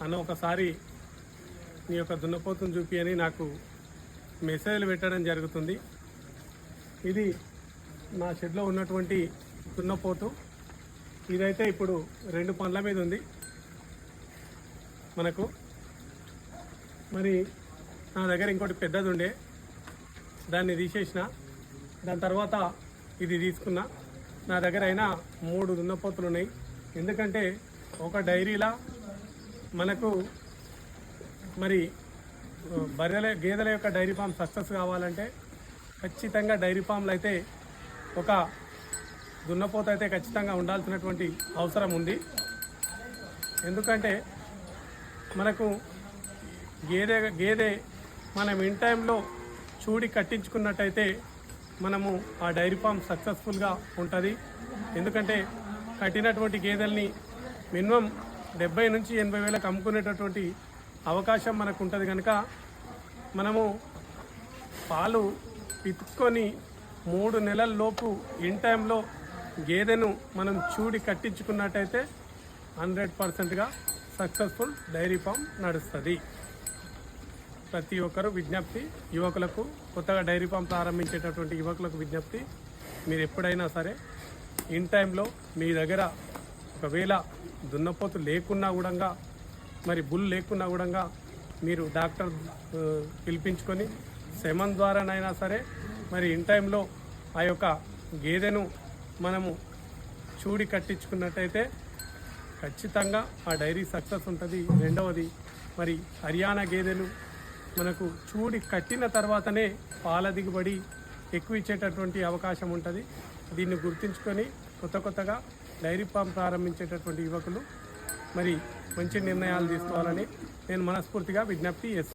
అన్న ఒకసారి నీ యొక్క దున్నపోతును చూపి అని నాకు మెసేజ్లు పెట్టడం జరుగుతుంది. ఇది నా షెడ్లో ఉన్నటువంటి దున్నపోతు. ఇదైతే ఇప్పుడు 2 పండ్ల మీద ఉంది మనకు. మరి నా దగ్గర ఇంకోటి పెద్దది ఉండే, దాన్ని తీసేసిన. దాని తర్వాత ఇది తీసుకున్నా. నా దగ్గర అయినా 3 దున్నపోతులు ఉన్నాయి. ఎందుకంటే ఒక డైరీలా మనకు మరి గేదెల యొక్క డైరీ ఫామ్ సక్సెస్ కావాలంటే ఖచ్చితంగా డైరీ ఫామ్లు అయితే ఒక దున్నపోత అయితే ఖచ్చితంగా ఉండాల్సినటువంటి అవసరం ఉంది. ఎందుకంటే మనకు గేదె మనం ఇన్ టైంలో చూడి కట్టించుకున్నట్టయితే మనము ఆ డైరీ ఫామ్ సక్సెస్ఫుల్గా ఉంటుంది. ఎందుకంటే కట్టినటువంటి గేదెల్ని మినిమం 70 నుంచి 80 వేలకు అమ్ముకునేటటువంటి అవకాశం మనకు ఉంటుంది. కనుక మనము పాలు పితుక్కొని 3 నెలల లోపు ఇన్ టైంలో గేదెను మనం చూడి కట్టించుకున్నట్టయితే 100%గా సక్సెస్ఫుల్ డైరీ ఫామ్ నడుస్తుంది. ప్రతి ఒక్కరు విజ్ఞప్తి, యువకులకు, కొత్తగా డైరీ ఫామ్ ప్రారంభించేటటువంటి యువకులకు విజ్ఞప్తి, మీరు ఎప్పుడైనా సరే ఇన్ టైంలో మీ దగ్గర ఒకవేళ దున్నపోతు లేకున్నా కూడా, మరి బుల్ లేకున్నా కూడా మీరు డాక్టర్ పిలిపించుకొని సెమన్ ద్వారానైనా సరే మరి ఇన్ టైంలో ఆ యొక్క గేదెను మనము చూడి కట్టించుకున్నట్టయితే ఖచ్చితంగా ఆ డైరీ సక్సెస్ ఉంటుంది. రెండవది, మరి హర్యానా గేదెలు మనకు చూడి కట్టిన తర్వాతనే పాల దిగుబడి ఎక్కువ ఇచ్చేటటువంటి అవకాశం ఉంటుంది. దీన్ని గుర్తుంచుకొని కొత్తగా డైరీ ఫామ్ ప్రారంభించేటటువంటి యువకులు మరి మంచి నిర్ణయాలు తీసుకోవాలని నేను మనస్ఫూర్తిగా విజ్ఞప్తి చేస్తాను.